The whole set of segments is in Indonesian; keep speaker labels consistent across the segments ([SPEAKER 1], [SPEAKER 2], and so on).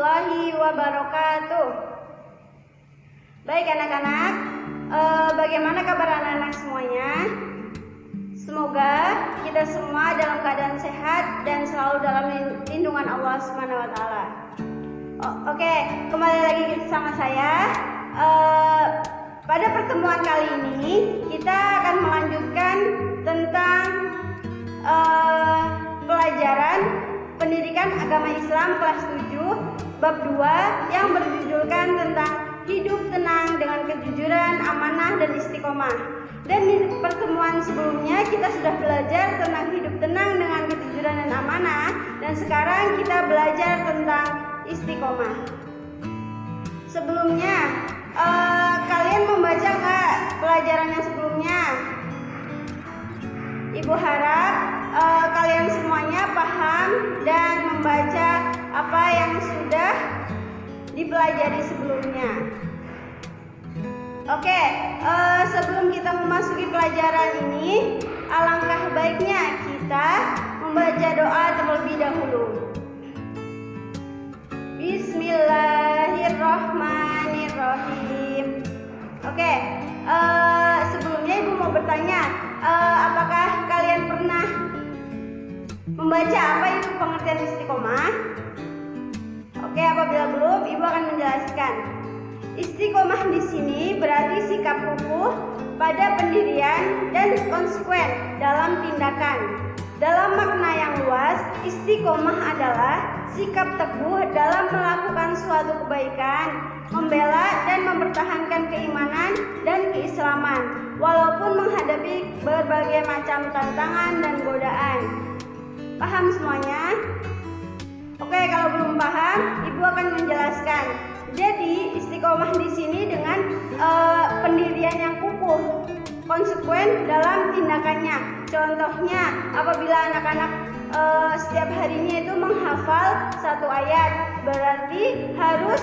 [SPEAKER 1] warahmatullahi wabarakatuh. Baik anak-anak, bagaimana kabar anak-anak semuanya? Semoga kita semua dalam keadaan sehat dan selalu dalam lindungan Allah Subhanahu wa taala. Oke, kembali lagi sama saya. Pada pertemuan kali ini kita akan melanjutkan tentang pelajaran Pendidikan Agama Islam kelas 7 bab 2 yang berjudulkan tentang hidup tenang dengan kejujuran, amanah, dan istiqomah. Dan di pertemuan sebelumnya kita sudah belajar tentang hidup tenang dengan kejujuran dan amanah, dan sekarang kita belajar tentang istiqomah. Sebelumnya kalian membaca nggak pelajaran yang sebelumnya? Ibu harap kalian semuanya paham dan membaca apa yang sudah dipelajari sebelumnya. Oke, sebelum kita memasuki pelajaran ini, alangkah baiknya kita membaca doa terlebih dahulu. Bismillahirrahmanirrahim. Oke, sebelumnya Ibu mau bertanya, apakah kalian pernah membaca apa itu pengertian istiqomah? Oke, apabila belum, Ibu akan menjelaskan. Istiqomah di sini berarti sikap kukuh pada pendirian dan konsekuen dalam tindakan. Dalam makna yang luas, istiqomah adalah sikap teguh dalam melakukan suatu kebaikan, membela dan mempertahankan keimanan dan keislaman, walaupun menghadapi berbagai macam tantangan dan godaan. Paham semuanya? Oke, kalau belum paham, Ibu akan menjelaskan. Jadi, istiqomah di sini dengan pendirian yang kukuh, konsekuen dalam tindakannya. Contohnya, apabila anak-anak setiap harinya itu menghafal satu ayat, berarti harus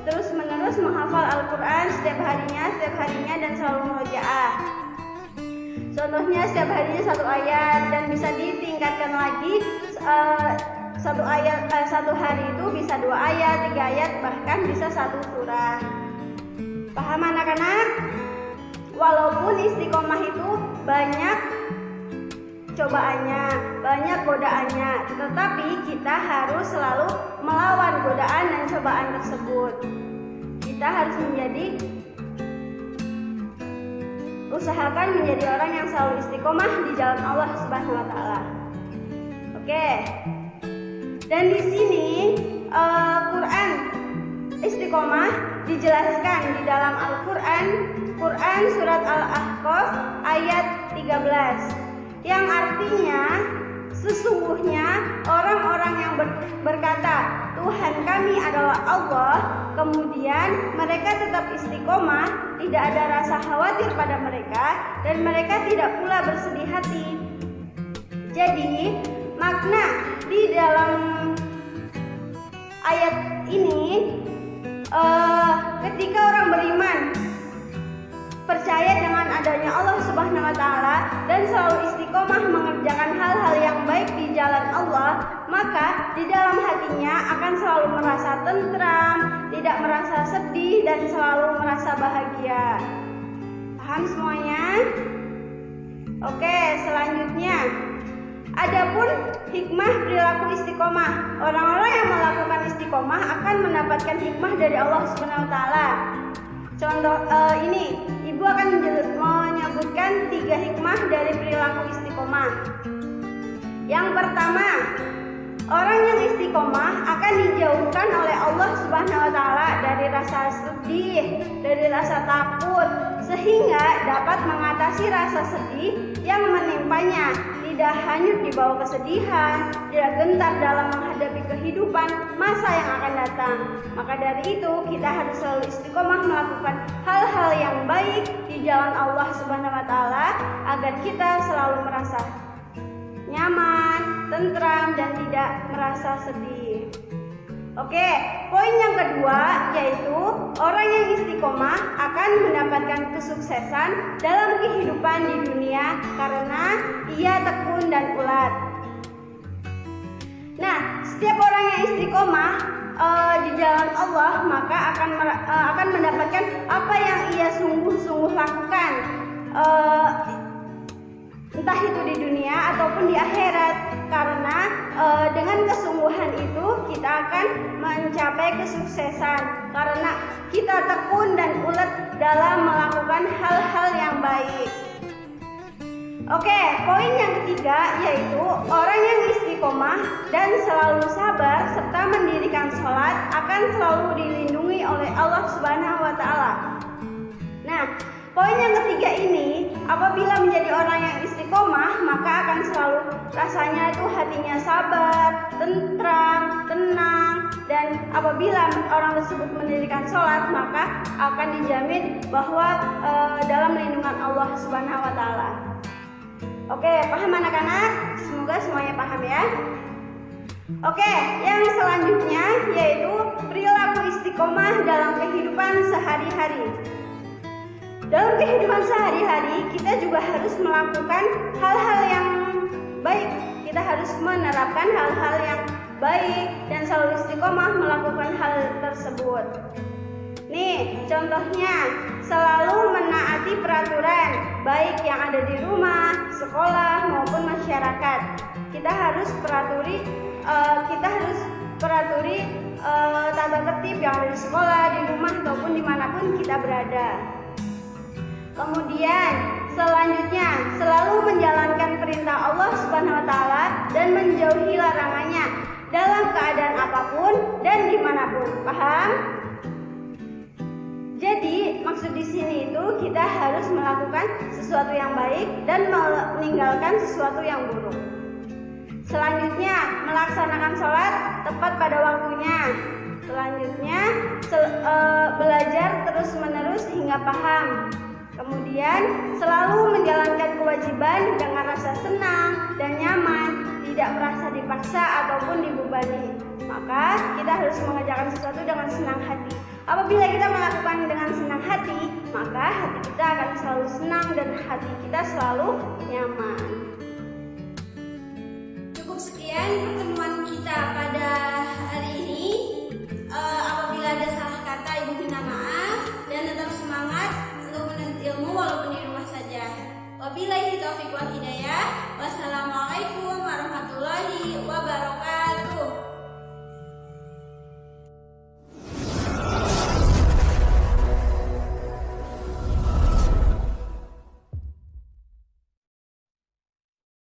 [SPEAKER 1] terus-menerus menghafal Al-Quran setiap harinya dan selalu murojaah. Contohnya setiap harinya satu ayat, dan bisa ditingkatkan lagi, satu hari itu bisa 2 ayat, 3 ayat, bahkan bisa 1 surah. Paham anak-anak? Walaupun istiqomah itu banyak cobaannya, banyak godaannya, tetapi kita harus selalu melawan godaan dan cobaan tersebut. Kita harus usahakan menjadi orang yang selalu istiqomah di jalan Allah Subhanahu wa taala. Oke. Dan di sini Quran istiqomah dijelaskan di dalam Al-Quran, Quran surat Al-Ahqaf ayat 13, yang artinya sesungguhnya orang-orang yang berkata Tuhan kami adalah Allah, kemudian mereka tetap istiqomah, tidak ada rasa khawatir pada mereka, dan mereka tidak pula bersedih hati. Jadi makna di dalam ayat ini, ketika orang beriman percaya dengan adanya Allah Subhanahu wa taala dan selalu istiqomah mengerjakan hal-hal yang baik di jalan Allah, maka di dalam hatinya akan selalu merasa tentram, tidak merasa sedih, dan selalu merasa bahagia. Paham semuanya? Oke, selanjutnya, adapun hikmah perilaku istiqomah. Orang-orang yang melakukan istiqomah akan mendapatkan hikmah dari Allah Subhanahu wa taala. Contoh ini, Ibu akan menyebutkan 3 hikmah dari perilaku istiqomah. Yang pertama, orang yang istiqomah akan dijauhkan oleh Allah Subhanahu wa taala dari rasa sedih, dari rasa takut, sehingga dapat mengatasi rasa sedih yang menimpanya, tidak hanyut di bawah kesedihan, tidak gentar dalam menghadapi kehidupan masa yang akan datang. Maka dari itu kita harus selalu istiqomah melakukan hal-hal yang baik di jalan Allah Subhanahu wa taala agar kita selalu merasa nyaman, tentram, dan tidak merasa sedih. Oke, poin yang kedua yaitu orang yang istiqomah akan mendapatkan kesuksesan dalam kehidupan di dunia karena ia tekun dan ulat. Nah, setiap orang yang istiqomah di jalan Allah maka akan mendapatkan apa yang ia sungguh-sungguh lakukan, entah itu di dunia ataupun di akhirat. Karena dengan kesungguhan itu kita akan mencapai kesuksesan, karena kita tekun dan ulet dalam melakukan hal-hal yang baik. Oke, poin yang ketiga yaitu orang yang istiqomah dan selalu sabar serta mendirikan sholat akan selalu dilindungi oleh Allah Subhanahu wa Ta'ala. Nah, poin yang ketiga ini, apabila menjadi orang yang istiqomah maka akan selalu rasanya itu hatinya sabar, tentram, tenang, dan apabila orang tersebut mendirikan sholat maka akan dijamin bahwa dalam lindungan Allah Subhanahu wa Ta'ala. Oke, paham anak-anak? Semoga semuanya paham ya. Oke, yang selanjutnya yaitu perilaku istiqomah dalam kehidupan sehari-hari. Dalam kehidupan sehari-hari kita juga harus melakukan hal-hal yang baik. Kita harus menerapkan hal-hal yang baik dan selalu istiqomah melakukan hal tersebut. Nih, contohnya selalu menaati peraturan baik yang ada di rumah, sekolah maupun masyarakat. Kita harus peraturi tata tertib yang ada di sekolah, di rumah ataupun dimanapun kita berada. Kemudian selanjutnya selalu menjalankan perintah Allah Subhanahu wa Ta'ala dan menjauhi larangannya dalam keadaan apapun dan dimanapun. Paham? Jadi maksud di sini itu kita harus melakukan sesuatu yang baik dan meninggalkan sesuatu yang buruk. Selanjutnya melaksanakan sholat tepat pada waktunya. Selanjutnya belajar terus-menerus hingga paham. Kemudian selalu menjalankan kewajiban dengan rasa senang dan nyaman, tidak merasa dipaksa ataupun dibebani. Maka kita harus mengerjakan sesuatu dengan senang hati. Apabila kita melakukan dengan senang hati, maka hati kita akan selalu senang dan hati kita selalu nyaman. Cukup sekian pertemuan